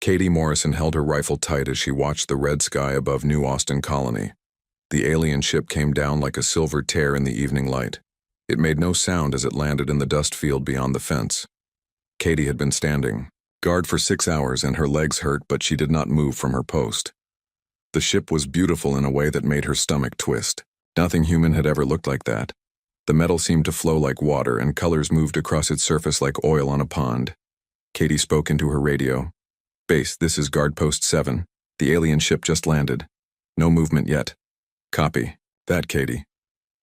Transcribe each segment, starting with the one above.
Katie Morrison held her rifle tight as she watched the red sky above New Austin Colony. The alien ship came down like a silver tear in the evening light. It made no sound as it landed in the dust field beyond the fence. Katie had been standing guard for 6 hours and her legs hurt, but she did not move from her post. The ship was beautiful in a way that made her stomach twist. Nothing human had ever looked like that. The metal seemed to flow like water and colors moved across its surface like oil on a pond. Katie spoke into her radio. "Base, this is Guard Post 7. The alien ship just landed. No movement yet." "Copy. That, Katie.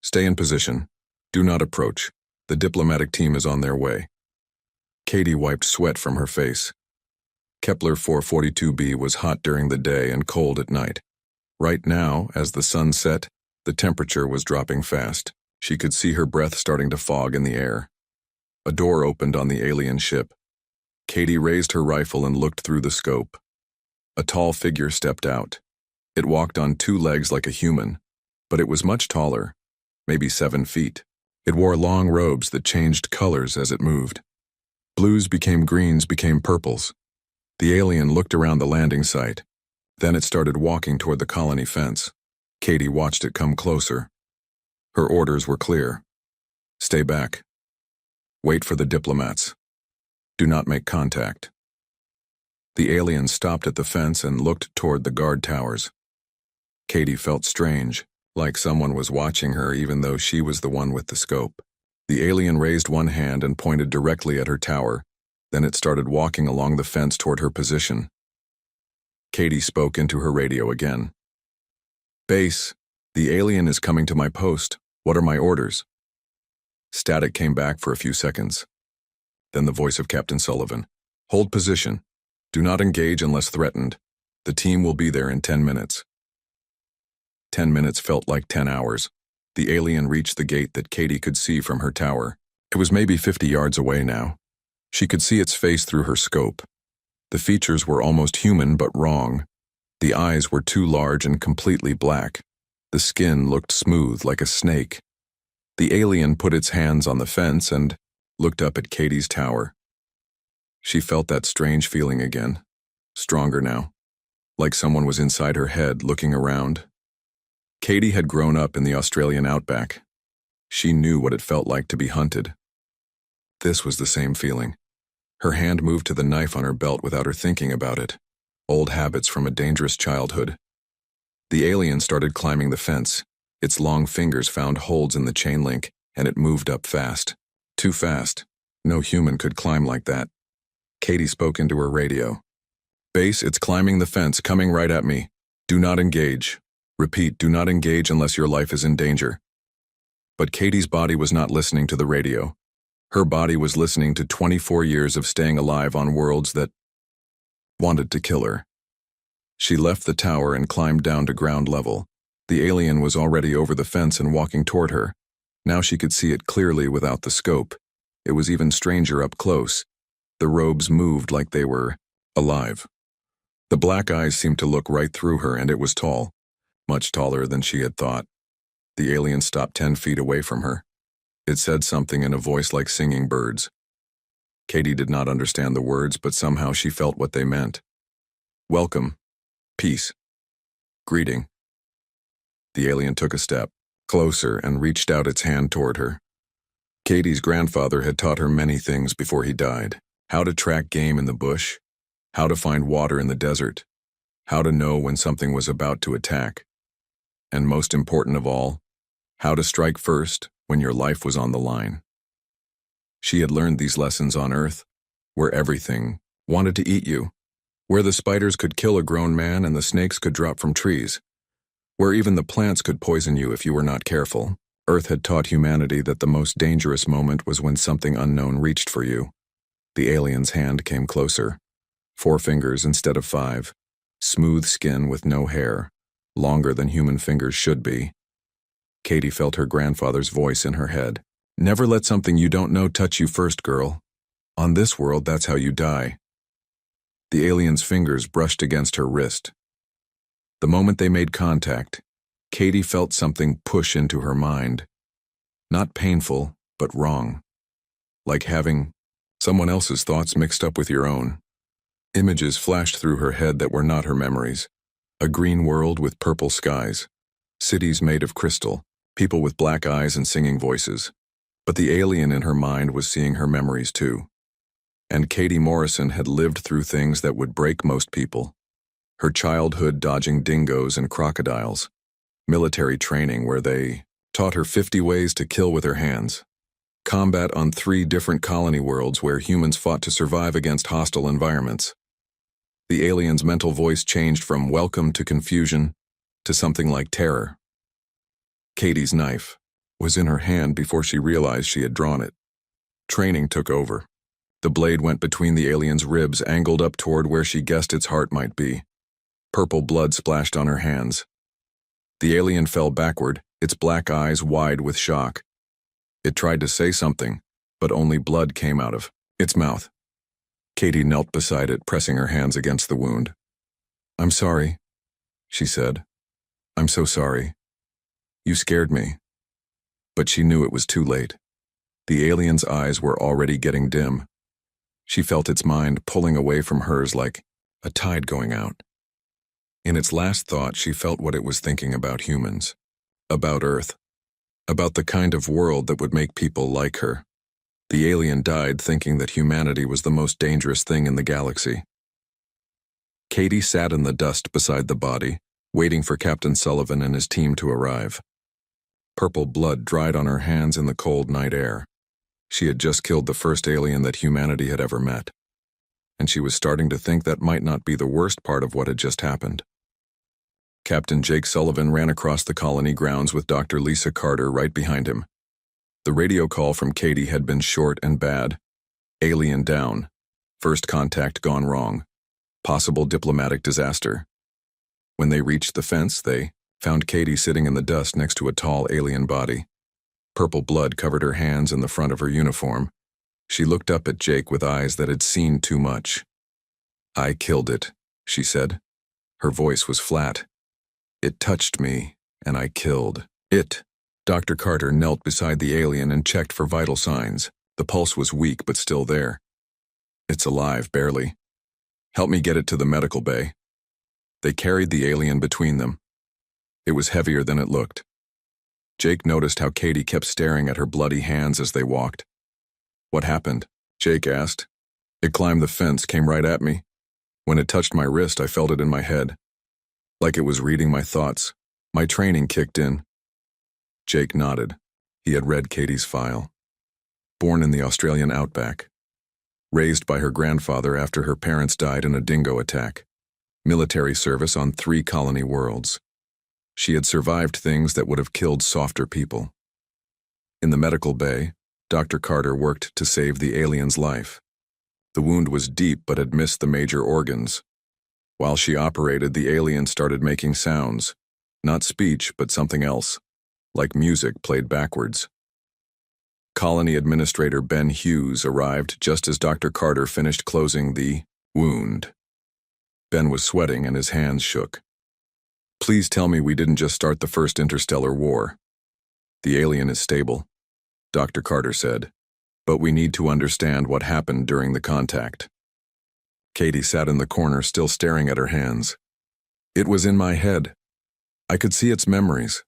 Stay in position. Do not approach. The diplomatic team is on their way." Katie wiped sweat from her face. Kepler 442b was hot during the day and cold at night. Right now, as the sun set, the temperature was dropping fast. She could see her breath starting to fog in the air. A door opened on the alien ship. Katie raised her rifle and looked through the scope. A tall figure stepped out. It walked on 2 legs like a human, but it was much taller, maybe 7 feet. It wore long robes that changed colors as it moved. Blues became greens, became purples. The alien looked around the landing site. Then it started walking toward the colony fence. Katie watched it come closer. Her orders were clear. Stay back. Wait for the diplomats. Do not make contact. The alien stopped at the fence and looked toward the guard towers. Katie felt strange, like someone was watching her even though she was the one with the scope. The alien raised one hand and pointed directly at her tower. Then it started walking along the fence toward her position. Katie spoke into her radio again. "Base, the alien is coming to my post. What are my orders?" Static came back for a few seconds. Then the voice of Captain Sullivan. "Hold position. Do not engage unless threatened. The team will be there in 10 minutes. 10 minutes felt like 10 hours. The alien reached the gate that Katie could see from her tower. It was maybe 50 yards away now. She could see its face through her scope. The features were almost human but wrong. The eyes were too large and completely black. The skin looked smooth like a snake. The alien put its hands on the fence and looked up at Katie's tower. She felt that strange feeling again, stronger now, like someone was inside her head looking around. Katie had grown up in the Australian outback. She knew what it felt like to be hunted. This was the same feeling. Her hand moved to the knife on her belt without her thinking about it. Old habits from a dangerous childhood. The alien started climbing the fence. Its long fingers found holds in the chain link, and it moved up fast. Too fast. No human could climb like that. Katie spoke into her radio. "Base, it's climbing the fence, coming right at me. Do not engage. Repeat, do not engage unless your life is in danger." But Katie's body was not listening to the radio. Her body was listening to 24 years of staying alive on worlds that wanted to kill her. She left the tower and climbed down to ground level. The alien was already over the fence and walking toward her. Now she could see it clearly without the scope. It was even stranger up close. The robes moved like they were alive. The black eyes seemed to look right through her, and it was tall. Much taller than she had thought. The alien stopped 10 feet away from her. It said something in a voice like singing birds. Katie did not understand the words, but somehow she felt what they meant. "Welcome. Peace. Greeting." The alien took a step closer and reached out its hand toward her. Katie's grandfather had taught her many things before he died. How to track game in the bush, how to find water in the desert, how to know when something was about to attack. And most important of all, how to strike first when your life was on the line. She had learned these lessons on Earth, where everything wanted to eat you, where the spiders could kill a grown man and the snakes could drop from trees, where even the plants could poison you if you were not careful. Earth had taught humanity that the most dangerous moment was when something unknown reached for you. The alien's hand came closer. 4 fingers instead of 5. Smooth skin with no hair, longer than human fingers should be. Katie felt her grandfather's voice in her head. "Never let something you don't know touch you first, girl. On this world, that's how you die." The alien's fingers brushed against her wrist. The moment they made contact, Katie felt something push into her mind. Not painful, but wrong. Like having someone else's thoughts mixed up with your own. Images flashed through her head that were not her memories. A green world with purple skies. Cities made of crystal. People with black eyes and singing voices. But the alien in her mind was seeing her memories too. And Katie Morrison had lived through things that would break most people. Her childhood dodging dingoes and crocodiles. Military training where they taught her 50 ways to kill with her hands. Combat on 3 different colony worlds where humans fought to survive against hostile environments. The alien's mental voice changed from welcome to confusion to something like terror. Katie's knife was in her hand before she realized she had drawn it. Training took over. The blade went between the alien's ribs, angled up toward where she guessed its heart might be. Purple blood splashed on her hands. The alien fell backward, its black eyes wide with shock. It tried to say something, but only blood came out of its mouth. Katie knelt beside it, pressing her hands against the wound. "I'm sorry," she said. "I'm so sorry. You scared me." But she knew it was too late. The alien's eyes were already getting dim. She felt its mind pulling away from hers like a tide going out. In its last thought, she felt what it was thinking about humans, about Earth, about the kind of world that would make people like her. The alien died thinking that humanity was the most dangerous thing in the galaxy. Katie sat in the dust beside the body, waiting for Captain Sullivan and his team to arrive. Purple blood dried on her hands in the cold night air. She had just killed the first alien that humanity had ever met. And she was starting to think that might not be the worst part of what had just happened. Captain Jake Sullivan ran across the colony grounds with Dr. Lisa Carter right behind him. The radio call from Katie had been short and bad. Alien down. First contact gone wrong. Possible diplomatic disaster. When they reached the fence, they found Katie sitting in the dust next to a tall alien body. Purple blood covered her hands and the front of her uniform. She looked up at Jake with eyes that had seen too much. "I killed it," she said. Her voice was flat. "It touched me, and I killed it." Dr. Carter knelt beside the alien and checked for vital signs. The pulse was weak but still there. "It's alive, barely. Help me get it to the medical bay." They carried the alien between them. It was heavier than it looked. Jake noticed how Katie kept staring at her bloody hands as they walked. "What happened?" Jake asked. "It climbed the fence, came right at me. When it touched my wrist, I felt it in my head. Like it was reading my thoughts. My training kicked in." Jake nodded. He had read Katie's file. Born in the Australian outback. Raised by her grandfather after her parents died in a dingo attack. Military service on 3 colony worlds. She had survived things that would have killed softer people. In the medical bay, Dr. Carter worked to save the alien's life. The wound was deep but had missed the major organs. While she operated, the alien started making sounds. Not speech, but something else. Like music played backwards. Colony Administrator Ben Hughes arrived just as Dr. Carter finished closing the wound. Ben was sweating and his hands shook. "Please tell me we didn't just start the first interstellar war." "The alien is stable," Dr. Carter said, "but we need to understand what happened during the contact." Katie sat in the corner, still staring at her hands. "It was in my head. I could see its memories.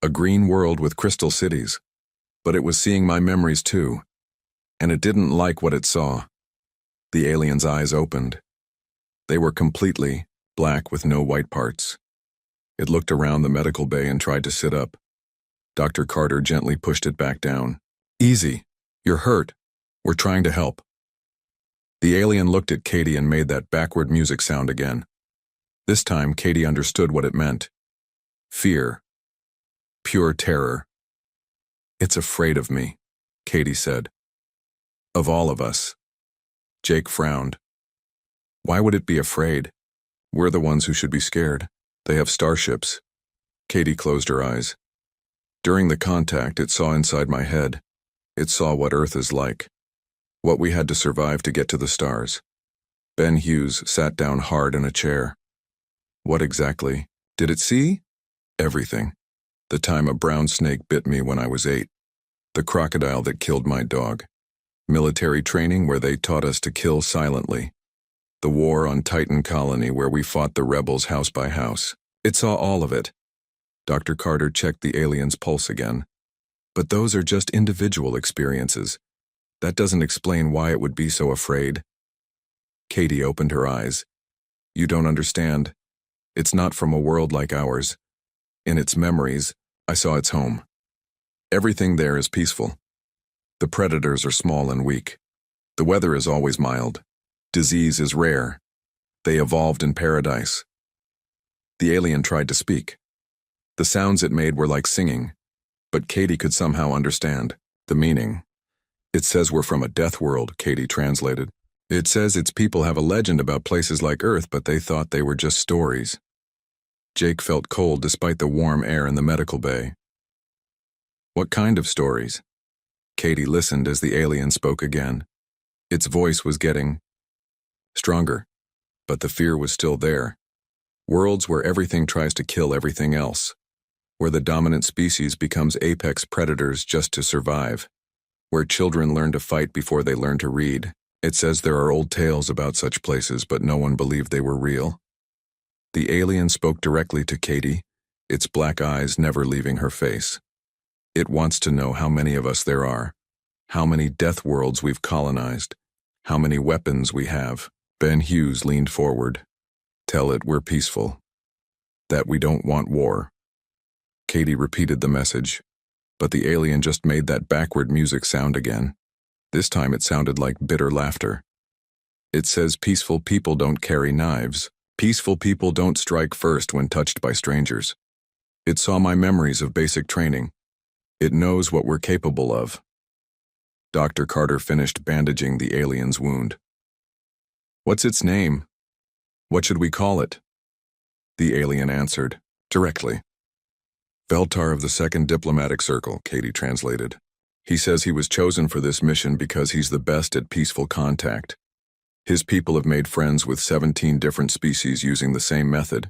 A green world with crystal cities. But it was seeing my memories too. And it didn't like what it saw." The alien's eyes opened. They were completely black with no white parts. It looked around the medical bay and tried to sit up. Dr. Carter gently pushed it back down. "Easy. You're hurt. We're trying to help." The alien looked at Katie and made that backward music sound again. This time, Katie understood what it meant. Fear. Pure terror. "It's afraid of me," Katie said. "Of all of us." Jake frowned. "Why would it be afraid? We're the ones who should be scared. They have starships." Katie closed her eyes. "During the contact, it saw inside my head. It saw what Earth is like. What we had to survive to get to the stars." Ben Hughes sat down hard in a chair. "What exactly did it see?" "Everything. The time a brown snake bit me when I was 8. The crocodile that killed my dog. Military training where they taught us to kill silently. The war on Titan Colony where we fought the rebels house by house. It saw all of it. Dr. Carter checked the alien's pulse again. But those are just individual experiences. That doesn't explain why it would be so afraid. Katie opened her eyes. You don't understand. It's not from a world like ours. In its memories, I saw its home. Everything there is peaceful. The predators are small and weak. The weather is always mild. Disease is rare. They evolved in paradise. The alien tried to speak. The sounds it made were like singing, but Katie could somehow understand the meaning. It says we're from a death world, Katie translated. It says its people have a legend about places like Earth, but they thought they were just stories. Jake felt cold despite the warm air in the medical bay. What kind of stories? Katie listened as the alien spoke again. Its voice was getting stronger, but the fear was still there. Worlds where everything tries to kill everything else. Where the dominant species becomes apex predators just to survive. Where children learn to fight before they learn to read. It says there are old tales about such places, but no one believed they were real. The alien spoke directly to Katie, its black eyes never leaving her face. It wants to know how many of us there are, how many death worlds we've colonized, how many weapons we have. Ben Hughes leaned forward. Tell it we're peaceful. That we don't want war. Katie repeated the message, but the alien just made that backward music sound again. This time it sounded like bitter laughter. It says peaceful people don't carry knives. Peaceful people don't strike first when touched by strangers. It saw my memories of basic training. It knows what we're capable of. Dr. Carter finished bandaging the alien's wound. What's its name? What should we call it? The alien answered, directly. Veltar of the Second Diplomatic Circle, Katie translated. He says he was chosen for this mission because he's the best at peaceful contact. His people have made friends with 17 different species using the same method.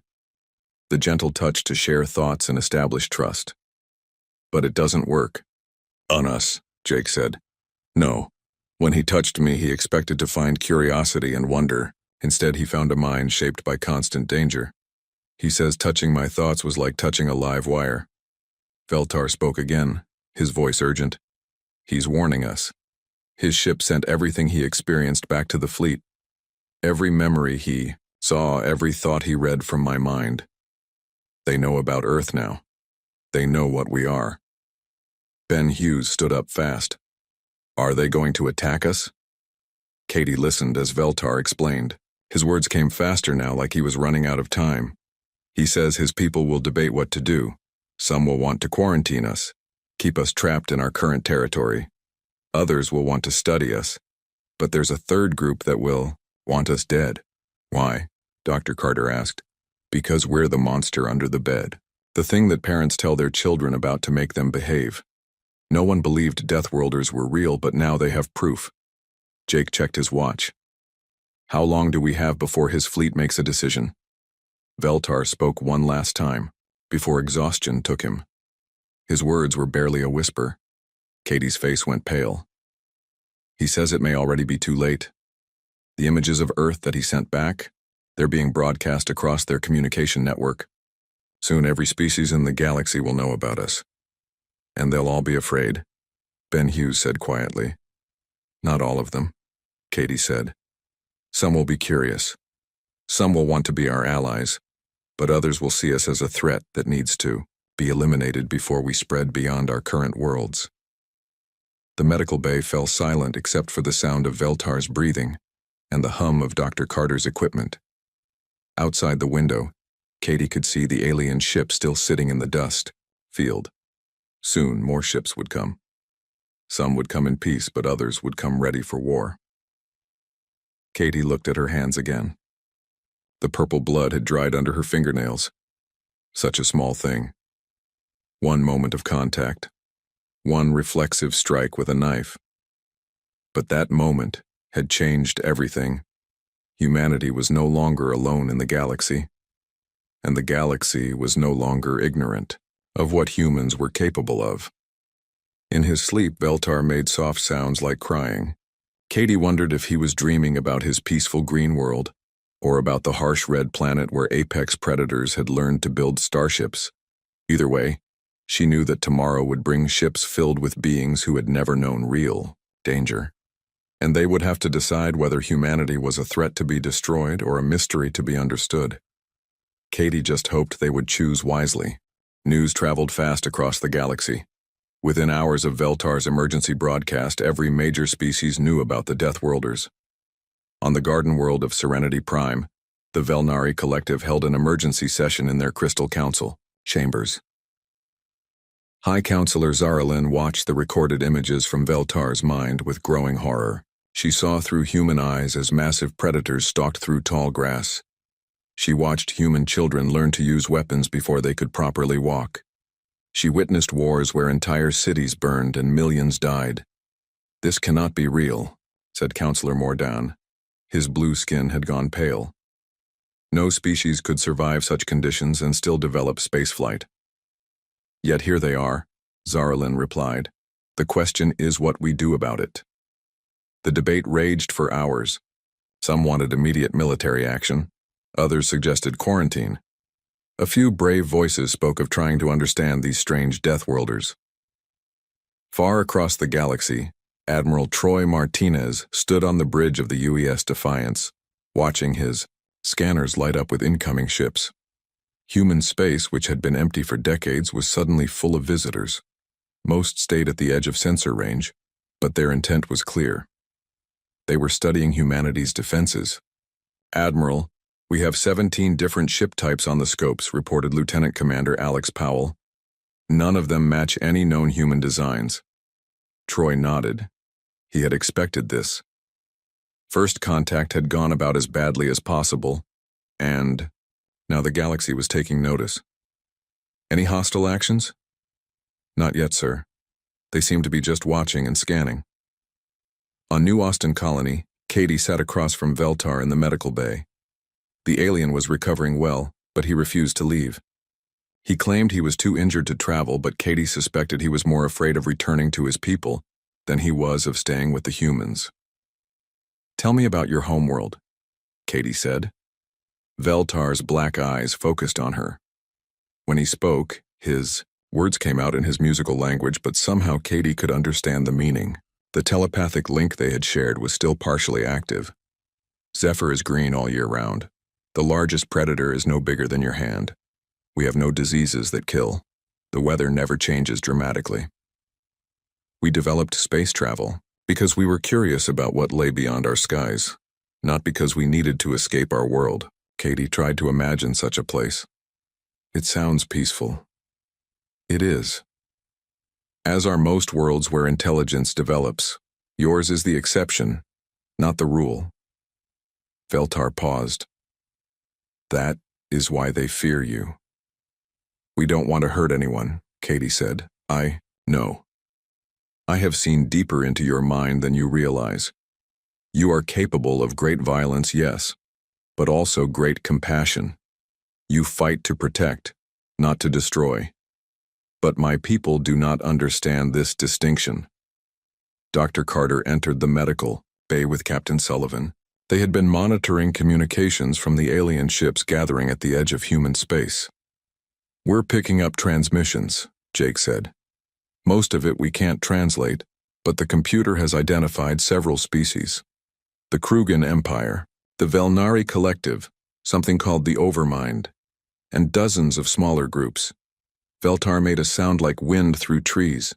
The gentle touch to share thoughts and establish trust. But it doesn't work. On us, Jake said. No. When he touched me, he expected to find curiosity and wonder. Instead, he found a mind shaped by constant danger. He says touching my thoughts was like touching a live wire. Veltar spoke again, his voice urgent. He's warning us. His ship sent everything he experienced back to the fleet. Every memory he saw, every thought he read from my mind. They know about Earth now. They know what we are. Ben Hughes stood up fast. Are they going to attack us? Katie listened as Veltar explained. His words came faster now, like he was running out of time. He says his people will debate what to do. Some will want to quarantine us, keep us trapped in our current territory. Others will want to study us. But there's a third group that will want us dead. Why? Dr. Carter asked. Because we're the monster under the bed. The thing that parents tell their children about to make them behave. No one believed Deathworlders were real, but now they have proof. Jake checked his watch. How long do we have before his fleet makes a decision? Veltar spoke one last time, before exhaustion took him. His words were barely a whisper. Katie's face went pale. He says it may already be too late. The images of Earth that he sent back, they're being broadcast across their communication network. Soon every species in the galaxy will know about us. And they'll all be afraid, Ben Hughes said quietly. Not all of them, Katie said. Some will be curious. Some will want to be our allies, but others will see us as a threat that needs to be eliminated before we spread beyond our current worlds. The medical bay fell silent except for the sound of Veltar's breathing and the hum of Dr. Carter's equipment. Outside the window, Katie could see the alien ship still sitting in the dust field. Soon, more ships would come. Some would come in peace, but others would come ready for war. Katie looked at her hands again. The purple blood had dried under her fingernails. Such a small thing. One moment of contact. One reflexive strike with a knife. But that moment had changed everything. Humanity was no longer alone in the galaxy. And the galaxy was no longer ignorant of what humans were capable of. In his sleep, Veltar made soft sounds like crying. Katie wondered if he was dreaming about his peaceful green world, or about the harsh red planet where apex predators had learned to build starships. Either way, she knew that tomorrow would bring ships filled with beings who had never known real danger. And they would have to decide whether humanity was a threat to be destroyed or a mystery to be understood. Katie just hoped they would choose wisely. News traveled fast across the galaxy. Within hours of Veltar's emergency broadcast, every major species knew about the Deathworlders. On the garden world of Serenity Prime, the Velnari Collective held an emergency session in their Crystal Council chambers. High Counselor Zaralyn watched the recorded images from Veltar's mind with growing horror. She saw through human eyes as massive predators stalked through tall grass. She watched human children learn to use weapons before they could properly walk. She witnessed wars where entire cities burned and millions died. "This cannot be real," said Counselor Mordan. His blue skin had gone pale. No species could survive such conditions and still develop spaceflight. "Yet here they are," Zaralyn replied. "The question is what we do about it." The debate raged for hours. Some wanted immediate military action. Others suggested quarantine. A few brave voices spoke of trying to understand these strange Deathworlders. Far across the galaxy, Admiral Troy Martinez stood on the bridge of the UES Defiance, watching his scanners light up with incoming ships. Human space, which had been empty for decades, was suddenly full of visitors. Most stayed at the edge of sensor range, but their intent was clear. They were studying humanity's defenses. "Admiral, we have 17 different ship types on the scopes," reported Lieutenant Commander Alex Powell. "None of them match any known human designs." Troy nodded. He had expected this. First Contact had gone about as badly as possible, and now the galaxy was taking notice. "Any hostile actions?" "Not yet, sir. They seem to be just watching and scanning." On New Austin Colony, Katie sat across from Veltar in the medical bay. The alien was recovering well, but he refused to leave. He claimed he was too injured to travel, but Katie suspected he was more afraid of returning to his people than he was of staying with the humans. "Tell me about your homeworld," Katie said. Veltar's black eyes focused on her. When he spoke, his words came out in his musical language, but somehow Katie could understand the meaning. The telepathic link they had shared was still partially active. "Zephyr is green all year round. The largest predator is no bigger than your hand. We have no diseases that kill. The weather never changes dramatically. We developed space travel because we were curious about what lay beyond our skies, not because we needed to escape our world." Katie tried to imagine such a place. "It sounds peaceful." "It is. As are most worlds where intelligence develops, yours is the exception, not the rule." Veltar paused. "That is why they fear you." "We don't want to hurt anyone," Katie said. "I know. I have seen deeper into your mind than you realize. You are capable of great violence, yes, but also great compassion. You fight to protect, not to destroy. But my people do not understand this distinction." Dr. Carter entered the medical bay with Captain Sullivan. They had been monitoring communications from the alien ships gathering at the edge of human space. "We're picking up transmissions," Jake said. "Most of it we can't translate, but the computer has identified several species. The Krugan Empire, the Velnari Collective, something called the Overmind, and dozens of smaller groups." Veltar made a sound like wind through trees.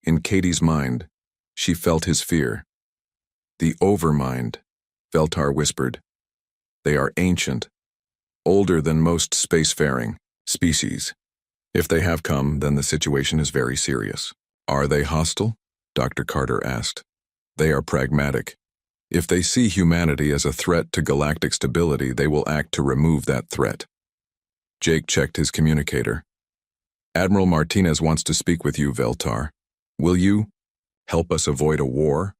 In Katie's mind, she felt his fear. "The Overmind," Veltar whispered. "They are ancient, older than most spacefaring species. If they have come, then the situation is very serious." "Are they hostile?" Dr. Carter asked. "They are pragmatic. If they see humanity as a threat to galactic stability, they will act to remove that threat." Jake checked his communicator. "Admiral Martinez wants to speak with you, Veltar. Will you help us avoid a war?"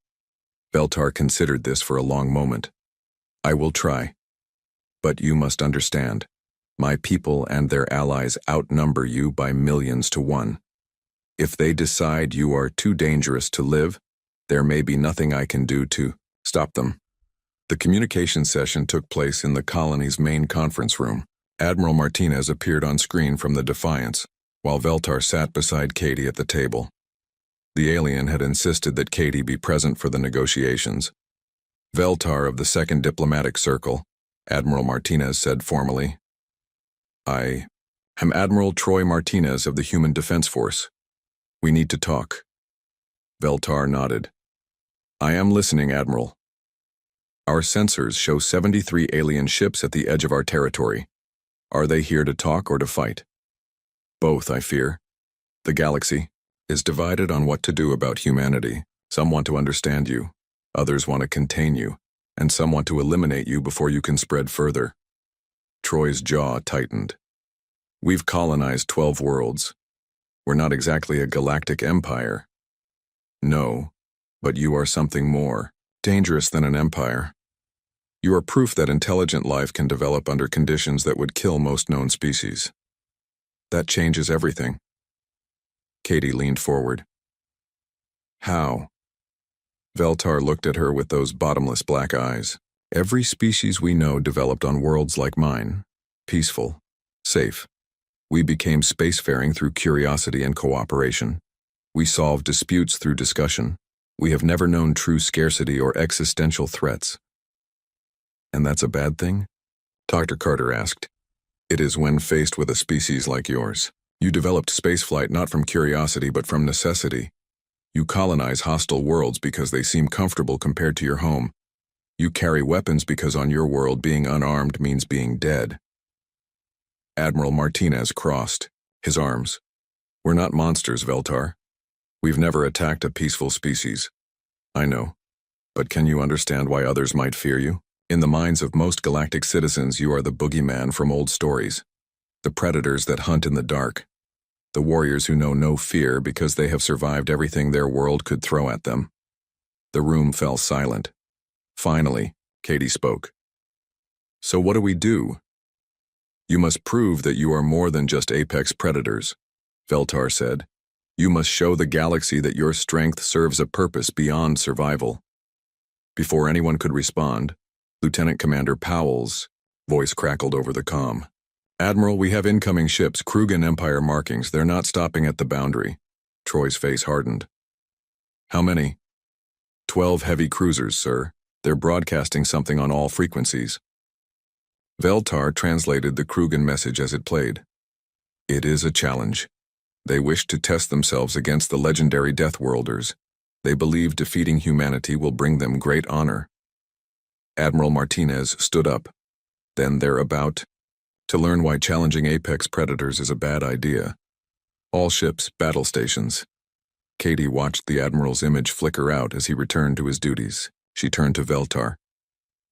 Veltar considered this for a long moment. "I will try. But you must understand, my people and their allies outnumber you by millions to one. If they decide you are too dangerous to live, there may be nothing I can do to stop them." The communication session took place in the colony's main conference room. Admiral Martinez appeared on screen from the Defiance, while Veltar sat beside Katie at the table. The alien had insisted that Katie be present for the negotiations. Veltar of the 2nd Diplomatic Circle, Admiral Martinez said formally. I am Admiral Troy Martinez of the Human Defense Force. We need to talk. Veltar nodded. I am listening, Admiral. Our sensors show 73 alien ships at the edge of our territory. Are they here to talk or to fight? Both, I fear. The galaxy is divided on what to do about humanity. Some want to understand you, others want to contain you, and some want to eliminate you before you can spread further. Troy's jaw tightened. We've colonized 12 worlds. We're not exactly a galactic empire. No, but you are something more dangerous than an empire. You are proof that intelligent life can develop under conditions that would kill most known species. That changes everything. Katie leaned forward. How? Veltar looked at her with those bottomless black eyes. Every species we know developed on worlds like mine. Peaceful. Safe. We became spacefaring through curiosity and cooperation. We solved disputes through discussion. We have never known true scarcity or existential threats. And that's a bad thing? Dr. Carter asked. It is when faced with a species like yours. You developed spaceflight not from curiosity but from necessity. You colonize hostile worlds because they seem comfortable compared to your home. You carry weapons because on your world being unarmed means being dead. Admiral Martinez crossed his arms. We're not monsters, Veltar. We've never attacked a peaceful species. I know. But can you understand why others might fear you? In the minds of most galactic citizens, you are the boogeyman from old stories. The predators that hunt in the dark. The warriors who know no fear because they have survived everything their world could throw at them. The room fell silent. Finally, Katie spoke. So what do we do? You must prove that you are more than just apex predators, Veltar said. You must show the galaxy that your strength serves a purpose beyond survival. Before anyone could respond, Lieutenant Commander Powell's voice crackled over the comm. Admiral, we have incoming ships, Krugan Empire markings. They're not stopping at the boundary. Troy's face hardened. How many? 12 heavy cruisers, sir. They're broadcasting something on all frequencies. Veltar translated the Krugan message as it played. It is a challenge. They wish to test themselves against the legendary Deathworlders. They believe defeating humanity will bring them great honor. Admiral Martinez stood up. Then they're about to learn why challenging apex predators is a bad idea. All ships, battle stations. Katie watched the Admiral's image flicker out as he returned to his duties. She turned to Veltar.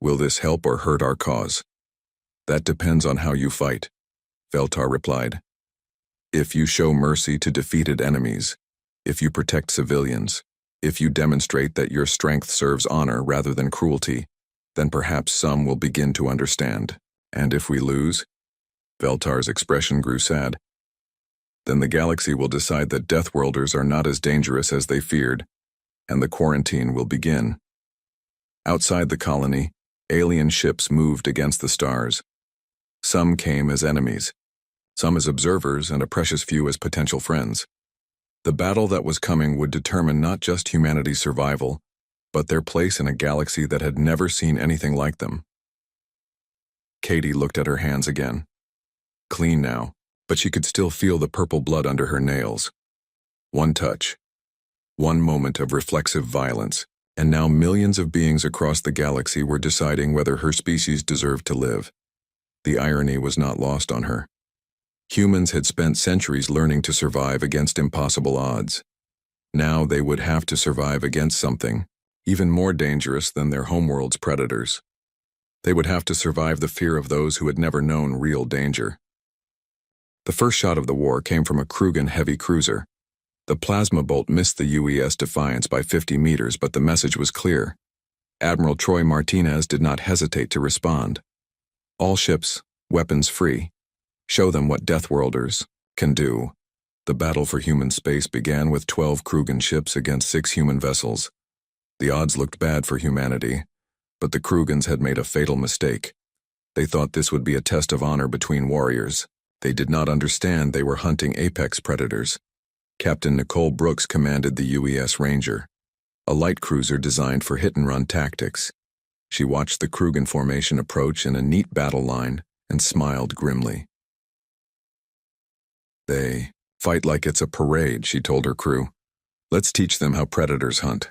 Will this help or hurt our cause? That depends on how you fight, Veltar replied. If you show mercy to defeated enemies, if you protect civilians, if you demonstrate that your strength serves honor rather than cruelty, then perhaps some will begin to understand. And if we lose? Veltar's expression grew sad. Then the galaxy will decide that Deathworlders are not as dangerous as they feared, and the quarantine will begin. Outside the colony, alien ships moved against the stars. Some came as enemies, some as observers, and a precious few as potential friends. The battle that was coming would determine not just humanity's survival, but their place in a galaxy that had never seen anything like them. Katie looked at her hands again. Clean now, but she could still feel the purple blood under her nails. One touch. One moment of reflexive violence, and now millions of beings across the galaxy were deciding whether her species deserved to live. The irony was not lost on her. Humans had spent centuries learning to survive against impossible odds. Now they would have to survive against something even more dangerous than their homeworld's predators. They would have to survive the fear of those who had never known real danger. The first shot of the war came from a Krugan heavy cruiser. The plasma bolt missed the UES Defiance by 50 meters, but the message was clear. Admiral Troy Martinez did not hesitate to respond. All ships, weapons free. Show them what Deathworlders can do. The battle for human space began with 12 Krugan ships against 6 human vessels. The odds looked bad for humanity, But the Krugans had made a fatal mistake. They thought this would be a test of honor between warriors. They did not understand they were hunting apex predators. Captain Nicole Brooks commanded the UES Ranger, a light cruiser designed for hit-and-run tactics. She watched the Krugan formation approach in a neat battle line and smiled grimly. They fight like it's a parade, she told her crew. Let's teach them how predators hunt.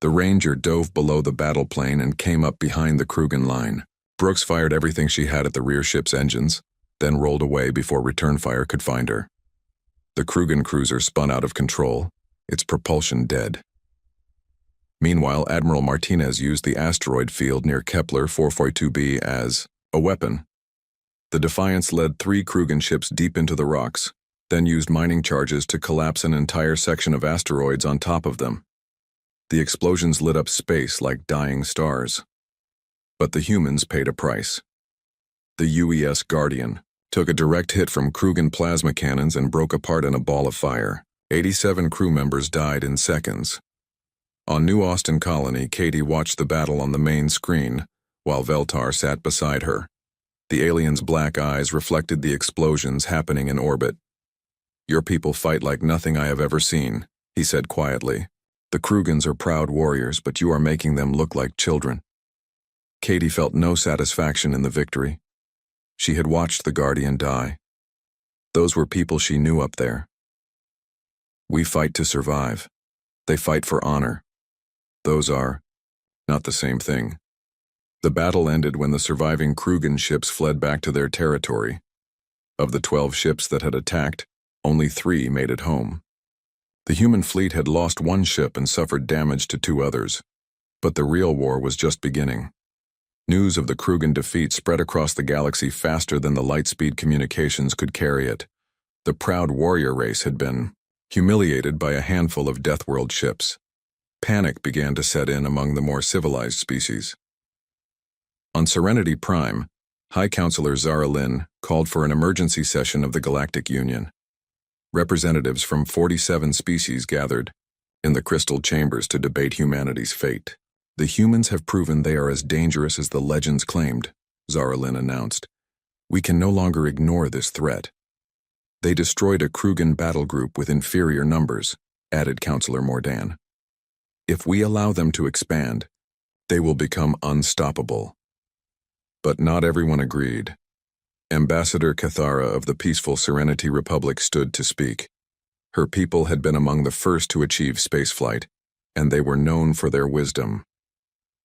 The Ranger dove below the battle plane and came up behind the Krugan line. Brooks fired everything she had at the rear ship's engines, then rolled away before return fire could find her. The Krugan cruiser spun out of control, its propulsion dead. Meanwhile, Admiral Martinez used the asteroid field near Kepler 442b as a weapon. The Defiance led 3 Krugan ships deep into the rocks, then used mining charges to collapse an entire section of asteroids on top of them. The explosions lit up space like dying stars. But the humans paid a price. The UES Guardian took a direct hit from Krugan plasma cannons and broke apart in a ball of fire. 87 crew members died in seconds. On New Austin Colony, Katie watched the battle on the main screen, while Veltar sat beside her. The alien's black eyes reflected the explosions happening in orbit. Your people fight like nothing I have ever seen, he said quietly. The Krugans are proud warriors, but you are making them look like children. Katie felt no satisfaction in the victory. She had watched the Guardian die. Those were people she knew up there. We fight to survive. They fight for honor. Those are not the same thing. The battle ended when the surviving Krugan ships fled back to their territory. Of the 12 ships that had attacked, only 3 made it home. The human fleet had lost 1 ship and suffered damage to 2 others. But the real war was just beginning. News of the Krugan defeat spread across the galaxy faster than the light-speed communications could carry it. The proud warrior race had been humiliated by a handful of Deathworld ships. Panic began to set in among the more civilized species. On Serenity Prime, High Counselor Zara Lynn called for an emergency session of the Galactic Union. Representatives from 47 species gathered in the crystal chambers to debate humanity's fate. The humans have proven they are as dangerous as the legends claimed, Zara Lynn announced. We can no longer ignore this threat. They destroyed a Krugan battle group with inferior numbers, added Counselor Mordan. If we allow them to expand, they will become unstoppable. But not everyone agreed. Ambassador Cathara of the peaceful Serenity Republic stood to speak. Her people had been among the first to achieve spaceflight, and they were known for their wisdom.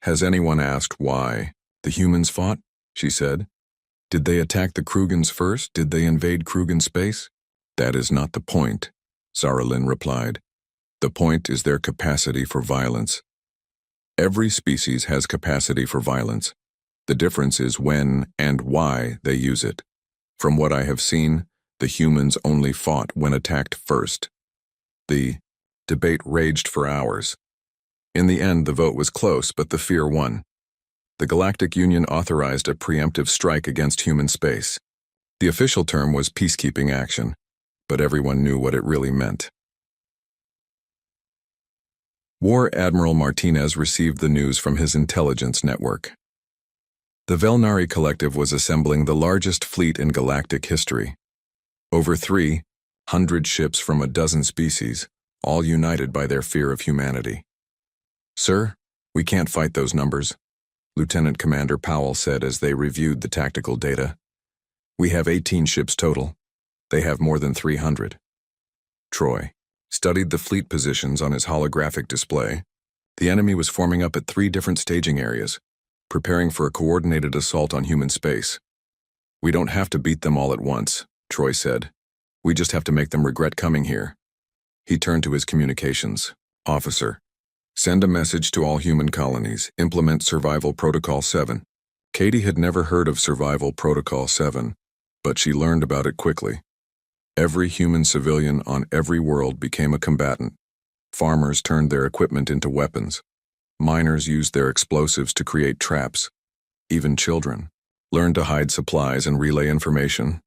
Has anyone asked why the humans fought? She said. Did they attack the Krugans first? Did they invade Krugan space? That is not the point, Zara Lynn replied. The point is their capacity for violence. Every species has capacity for violence. The difference is when and why they use it. From what I have seen, the humans only fought when attacked first. The debate raged for hours. In the end, the vote was close, but the fear won. The Galactic Union authorized a preemptive strike against human space. The official term was peacekeeping action, but everyone knew what it really meant. War Admiral Martinez received the news from his intelligence network. The Velnari Collective was assembling the largest fleet in galactic history. Over 300 ships from a dozen species, all united by their fear of humanity. Sir, we can't fight those numbers, Lieutenant Commander Powell said as they reviewed the tactical data. We have 18 ships total. They have more than 300. Troy studied the fleet positions on his holographic display. The enemy was forming up at 3 different staging areas, preparing for a coordinated assault on human space. We don't have to beat them all at once, Troy said. We just have to make them regret coming here. He turned to his communications. Officer, send a message to all human colonies. Implement Survival Protocol 7. Katie had never heard of Survival Protocol 7, but she learned about it quickly. Every human civilian on every world became a combatant. Farmers turned their equipment into weapons. Miners used their explosives to create traps. Even children learned to hide supplies and relay information.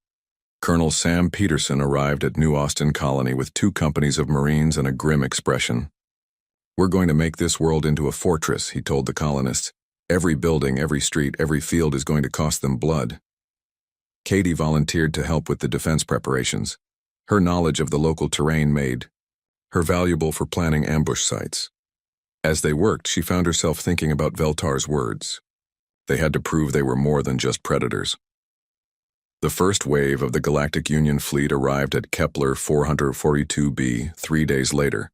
Colonel Sam Peterson arrived at New Austin Colony with 2 companies of Marines and a grim expression. We're going to make this world into a fortress, he told the colonists. Every building, every street, every field is going to cost them blood. Katie volunteered to help with the defense preparations. Her knowledge of the local terrain made her valuable for planning ambush sites. As they worked, she found herself thinking about Veltar's words. They had to prove they were more than just predators. The first wave of the Galactic Union fleet arrived at Kepler 442b 3 days later.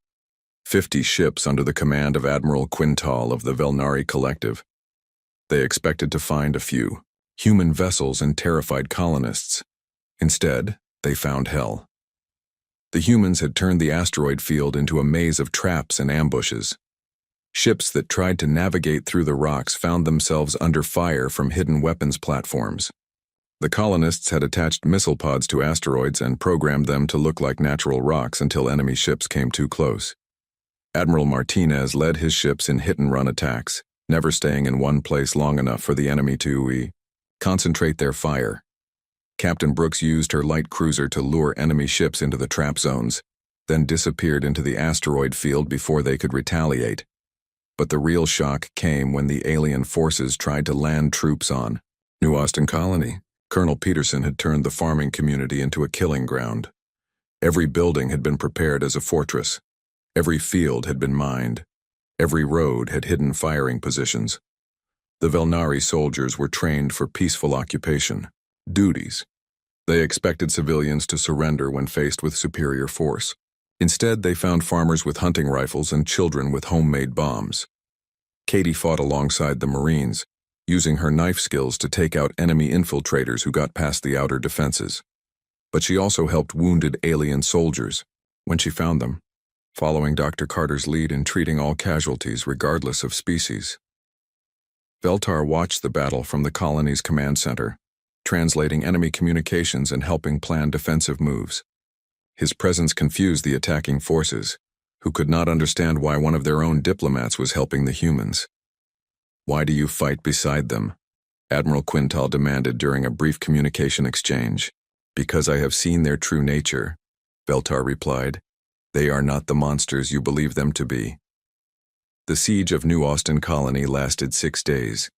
50 ships under the command of Admiral Quintal of the Velnari Collective. They expected to find a few human vessels and terrified colonists. Instead, they found hell. The humans had turned the asteroid field into a maze of traps and ambushes. Ships that tried to navigate through the rocks found themselves under fire from hidden weapons platforms. The colonists had attached missile pods to asteroids and programmed them to look like natural rocks until enemy ships came too close. Admiral Martinez led his ships in hit-and-run attacks, never staying in one place long enough for the enemy to concentrate their fire. Captain Brooks used her light cruiser to lure enemy ships into the trap zones, then disappeared into the asteroid field before they could retaliate. But the real shock came when the alien forces tried to land troops on New Austin Colony. Colonel Peterson had turned the farming community into a killing ground. Every building had been prepared as a fortress. Every field had been mined. Every road had hidden firing positions. The Velnari soldiers were trained for peaceful occupation, duties. They expected civilians to surrender when faced with superior force. Instead, they found farmers with hunting rifles and children with homemade bombs. Katie fought alongside the Marines, using her knife skills to take out enemy infiltrators who got past the outer defenses. But she also helped wounded alien soldiers when she found them, following Dr. Carter's lead in treating all casualties regardless of species. Veltar watched the battle from the colony's command center, translating enemy communications and helping plan defensive moves. His presence confused the attacking forces, who could not understand why one of their own diplomats was helping the humans. "Why do you fight beside them?" Admiral Quintal demanded during a brief communication exchange. "Because I have seen their true nature," Veltar replied. "They are not the monsters you believe them to be." The siege of New Austin Colony lasted 6 days.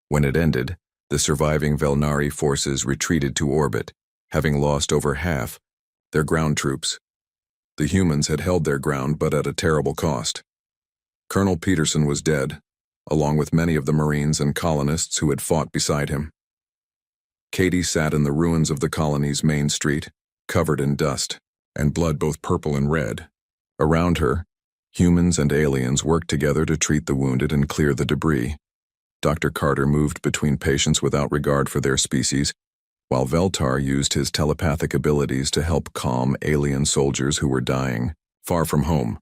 When it ended, the surviving Velnari forces retreated to orbit, having lost over half their ground troops. The humans had held their ground, but at a terrible cost. Colonel Peterson was dead, along with many of the Marines and colonists who had fought beside him. Katie sat in the ruins of the colony's main street, covered in dust and blood both purple and red. Around her, humans and aliens worked together to treat the wounded and clear the debris. Dr. Carter moved between patients without regard for their species, while Veltar used his telepathic abilities to help calm alien soldiers who were dying, far from home.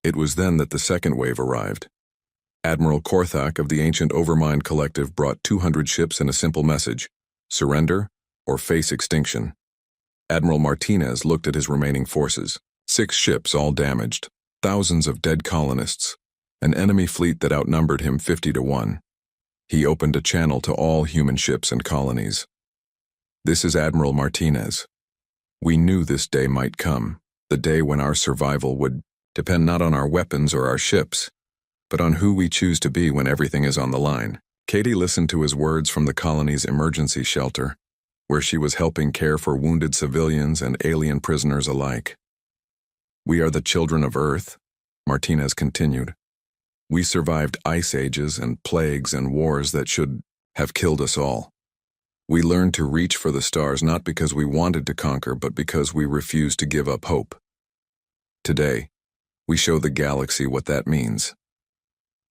It was then that the second wave arrived. Admiral Korthak of the ancient Overmind Collective brought 200 ships and a simple message: surrender or face extinction. Admiral Martinez looked at his remaining forces. 6 ships all damaged, thousands of dead colonists, an enemy fleet that outnumbered him 50 to 1. He opened a channel to all human ships and colonies. "This is Admiral Martinez. We knew this day might come, the day when our survival would depend not on our weapons or our ships, but on who we choose to be when everything is on the line." Katie listened to his words from the colony's emergency shelter, where she was helping care for wounded civilians and alien prisoners alike. "We are the children of Earth," Martinez continued. "We survived ice ages and plagues and wars that should have killed us all. We learned to reach for the stars not because we wanted to conquer, but because we refused to give up hope. Today, we show the galaxy what that means."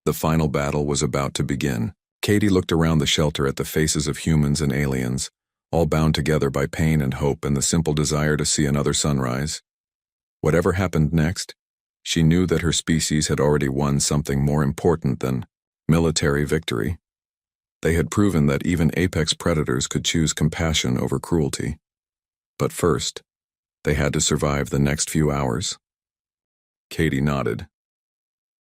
The final battle was about to begin. Katie looked around the shelter at the faces of humans and aliens, all bound together by pain and hope and the simple desire to see another sunrise. Whatever happened next, she knew that her species had already won something more important than military victory. They had proven that even apex predators could choose compassion over cruelty. But first, they had to survive the next few hours. Katie nodded.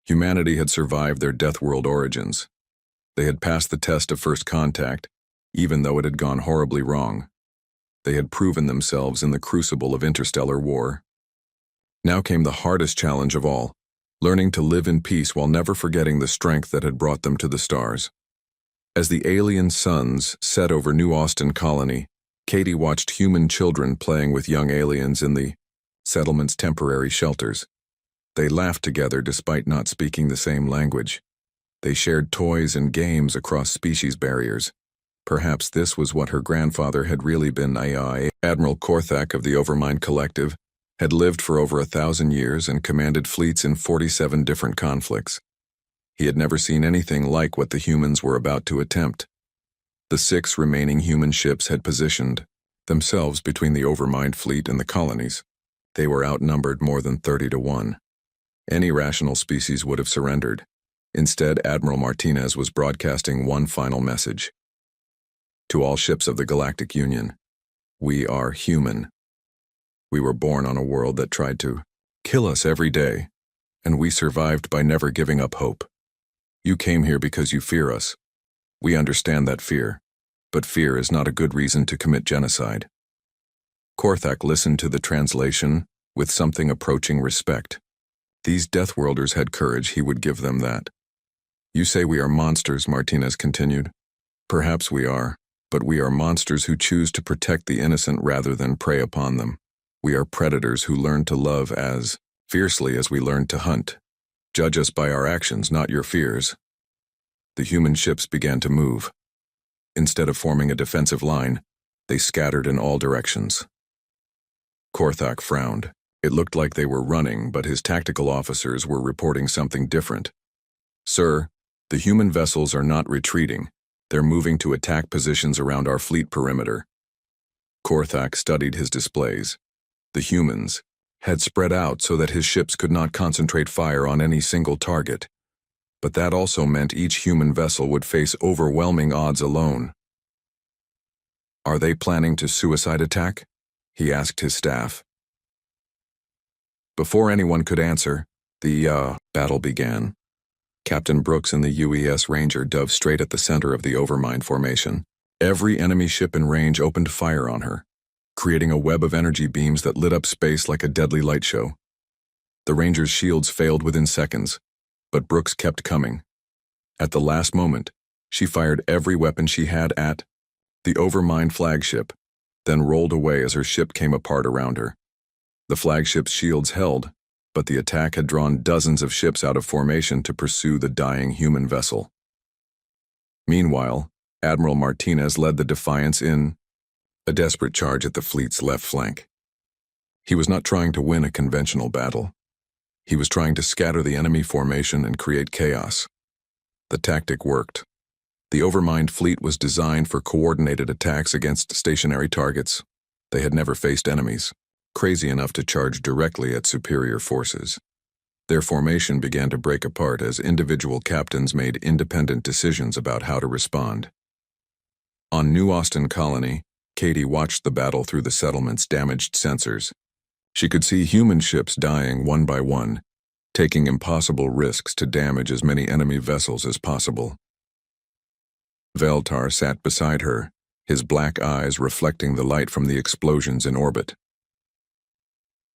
Humanity had survived their Deathworld origins. They had passed the test of first contact, even though it had gone horribly wrong. They had proven themselves in the crucible of interstellar war. Now came the hardest challenge of all, learning to live in peace while never forgetting the strength that had brought them to the stars. As the alien suns set over New Austin Colony, Katie watched human children playing with young aliens in the settlement's temporary shelters. They laughed together despite not speaking the same language. They shared toys and games across species barriers. Perhaps this was what her grandfather had really been. Admiral Korthak of the Overmind Collective had lived for over 1,000 years and commanded fleets in 47 different conflicts. He had never seen anything like what the humans were about to attempt. The 6 remaining human ships had positioned themselves between the Overmind fleet and the colonies. They were outnumbered more than 30 to 1. Any rational species would have surrendered. Instead, Admiral Martinez was broadcasting one final message. To all ships of the Galactic Union, we are human. We were born on a world that tried to kill us every day, and we survived by never giving up hope. You came here because you fear us. We understand that fear, but fear is not a good reason to commit genocide. Korthak listened to the translation with something approaching respect. These Deathworlders had courage, he would give them that. You say we are monsters, Martinez continued. Perhaps we are, but we are monsters who choose to protect the innocent rather than prey upon them. We are predators who learn to love as fiercely as we learn to hunt. Judge us by our actions, not your fears. The human ships began to move. Instead of forming a defensive line, they scattered in all directions. Korthak frowned. It looked like they were running, but his tactical officers were reporting something different. Sir, the human vessels are not retreating. They're moving to attack positions around our fleet perimeter. Korthak studied his displays. The humans had spread out so that his ships could not concentrate fire on any single target. But that also meant each human vessel would face overwhelming odds alone. Are they planning to suicide attack? He asked his staff. Before anyone could answer, the battle began. Captain Brooks and the UES Ranger dove straight at the center of the Overmind formation. Every enemy ship in range opened fire on her, creating a web of energy beams that lit up space like a deadly light show. The Ranger's shields failed within seconds, but Brooks kept coming. At the last moment, she fired every weapon she had at the Overmind flagship, then rolled away as her ship came apart around her. The flagship's shields held, but the attack had drawn dozens of ships out of formation to pursue the dying human vessel. Meanwhile, Admiral Martinez led the Defiance in a desperate charge at the fleet's left flank. He was not trying to win a conventional battle. He was trying to scatter the enemy formation and create chaos. The tactic worked. The Overmind fleet was designed for coordinated attacks against stationary targets. They had never faced enemies crazy enough to charge directly at superior forces. Their formation began to break apart as individual captains made independent decisions about how to respond. On New Austin Colony, Katie watched the battle through the settlement's damaged sensors. She could see human ships dying one by one, taking impossible risks to damage as many enemy vessels as possible. Veltar sat beside her, his black eyes reflecting the light from the explosions in orbit.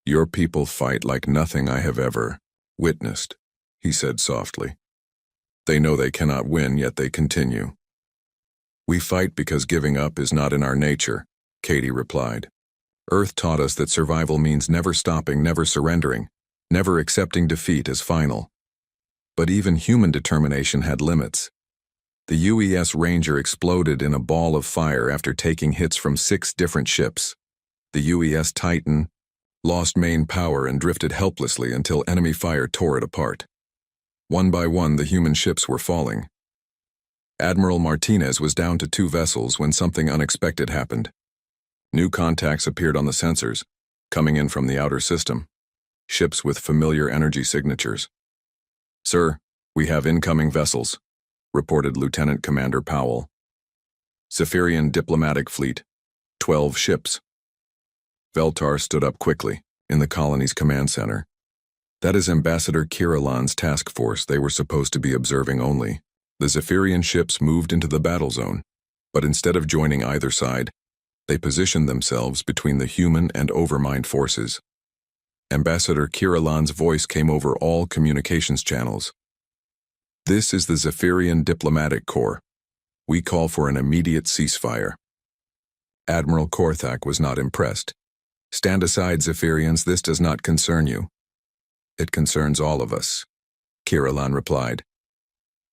Your people fight like nothing I have ever witnessed, he said softly. They know they cannot win, yet they continue. We fight because giving up is not in our nature, Katie replied. Earth taught us that survival means never stopping, never surrendering, never accepting defeat as final. But even human determination had limits. The UES Ranger exploded in a ball of fire after taking hits from 6 different ships. The UES Titan lost main power and drifted helplessly until enemy fire tore it apart. One by one, the human ships were falling. Admiral Martinez was down to 2 vessels when something unexpected happened. New contacts appeared on the sensors, coming in from the outer system. Ships with familiar energy signatures. Sir, we have incoming vessels, reported Lieutenant Commander Powell. Zephyrian diplomatic fleet, 12 ships. Veltar stood up quickly, in the colony's command center. That is Ambassador Kiralan's task force. They were supposed to be observing only. The Zephyrian ships moved into the battle zone, but instead of joining either side, they positioned themselves between the human and Overmind forces. Ambassador Kiralan's voice came over all communications channels. This is the Zephyrian Diplomatic Corps. We call for an immediate ceasefire." Admiral Korthak was not impressed. "Stand aside, Zephyrians, this does not concern you." "It concerns all of us," Kirilan replied.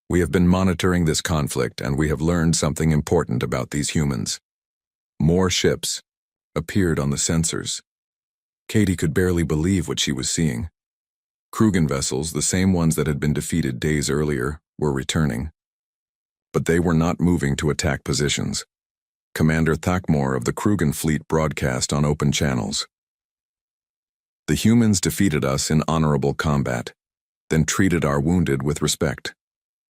"We have been monitoring this conflict and we have learned something important about these humans." More ships appeared on the sensors. Katie could barely believe what she was seeing. Krugen vessels, the same ones that had been defeated days earlier, were returning. But they were not moving to attack positions. Commander Thakmor of the Krugen fleet broadcast on open channels. "The humans defeated us in honorable combat, then treated our wounded with respect.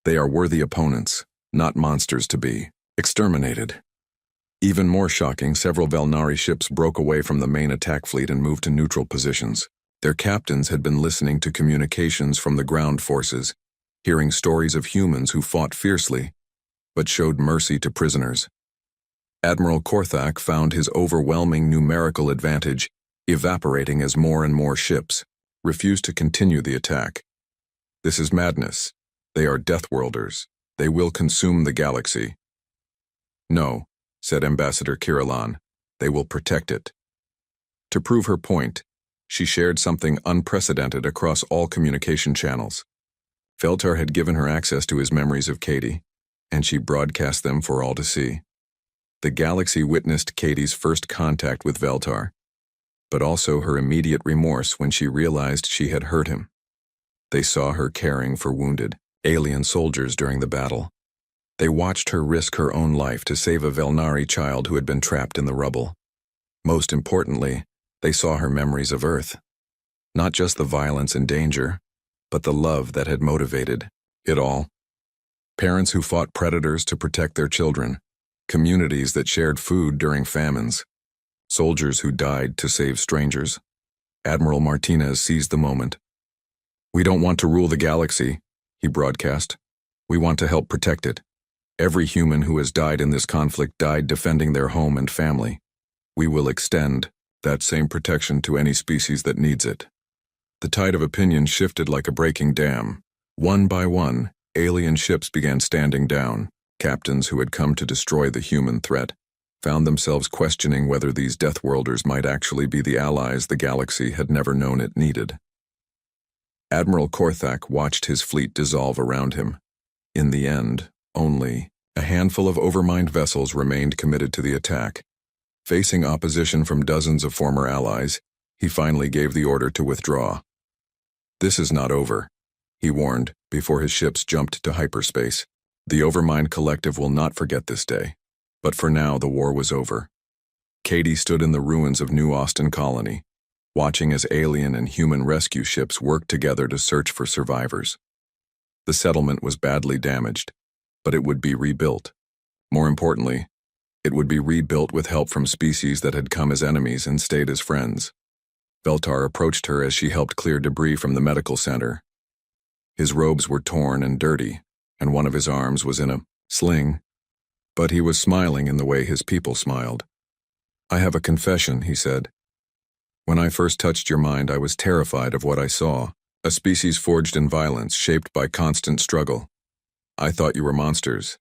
They are worthy opponents, not monsters to be exterminated." Even more shocking, several Velnari ships broke away from the main attack fleet and moved to neutral positions. Their captains had been listening to communications from the ground forces, hearing stories of humans who fought fiercely, but showed mercy to prisoners. Admiral Korthak found his overwhelming numerical advantage evaporating as more and more ships refused to continue the attack. "This is madness. They are Deathworlders. They will consume the galaxy." "No," said Ambassador Kirilan, "they will protect it." To prove her point, she shared something unprecedented across all communication channels. Veltar had given her access to his memories of Katie, and she broadcast them for all to see. The galaxy witnessed Katie's first contact with Veltar, but also her immediate remorse when she realized she had hurt him. They saw her caring for wounded alien soldiers during the battle. They watched her risk her own life to save a Velnari child who had been trapped in the rubble. Most importantly, they saw her memories of Earth. Not just the violence and danger, but the love that had motivated it all. Parents who fought predators to protect their children, communities that shared food during famines, soldiers who died to save strangers. Admiral Martinez seized the moment. "We don't want to rule the galaxy," he broadcast. "We want to help protect it. Every human who has died in this conflict died defending their home and family. We will extend that same protection to any species that needs it." The tide of opinion shifted like a breaking dam. One by one, alien ships began standing down. Captains who had come to destroy the human threat found themselves questioning whether these Deathworlders might actually be the allies the galaxy had never known it needed. Admiral Korthak watched his fleet dissolve around him. In the end, only a handful of overmined vessels remained committed to the attack. Facing opposition from dozens of former allies, he finally gave the order to withdraw. "This is not over," he warned before his ships jumped to hyperspace. "The Overmind Collective will not forget this day." But for now, the war was over. Katie stood in the ruins of New Austin Colony, watching as alien and human rescue ships worked together to search for survivors. The settlement was badly damaged, but it would be rebuilt. More importantly, it would be rebuilt with help from species that had come as enemies and stayed as friends. Veltar approached her as she helped clear debris from the medical center. His robes were torn and dirty, and one of his arms was in a sling, but he was smiling in the way his people smiled. "I have a confession," he said. "When I first touched your mind, I was terrified of what I saw, a species forged in violence, shaped by constant struggle. I thought you were monsters."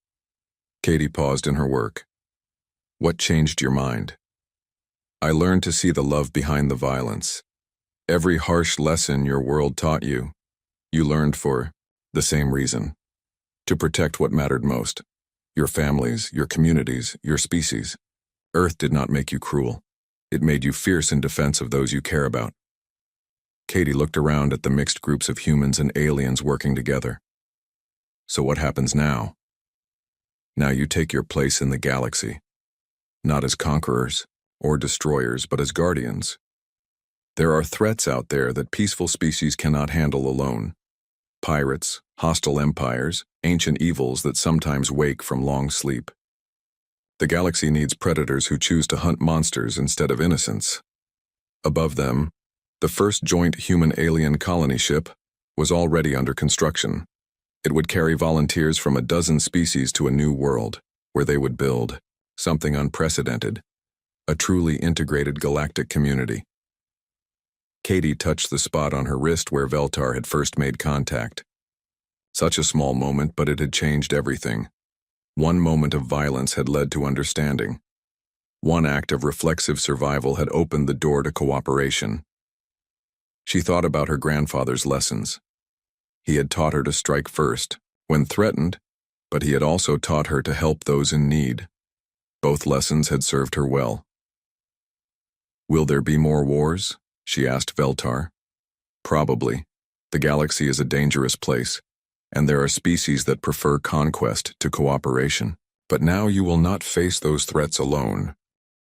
Katie paused in her work. "What changed your mind?" "I learned to see the love behind the violence. Every harsh lesson your world taught you, you learned for the same reason. To protect what mattered most. Your families, your communities, your species. Earth did not make you cruel. It made you fierce in defense of those you care about." Katie looked around at the mixed groups of humans and aliens working together. "So what happens now?" "Now you take your place in the galaxy. Not as conquerors or destroyers, but as guardians. There are threats out there that peaceful species cannot handle alone. Pirates, hostile empires, ancient evils that sometimes wake from long sleep. The galaxy needs predators who choose to hunt monsters instead of innocents. Above them, the first joint human-alien colony ship was already under construction. It would carry volunteers from a dozen species to a new world, where they would build something unprecedented, a truly integrated galactic community. Katie touched the spot on her wrist where Veltar had first made contact. Such a small moment, but it had changed everything. One moment of violence had led to understanding. One act of reflexive survival had opened the door to cooperation. She thought about her grandfather's lessons. He had taught her to strike first, when threatened, but he had also taught her to help those in need. Both lessons had served her well. "Will there be more wars?" she asked Veltar. "Probably. The galaxy is a dangerous place, and there are species that prefer conquest to cooperation. But now you will not face those threats alone.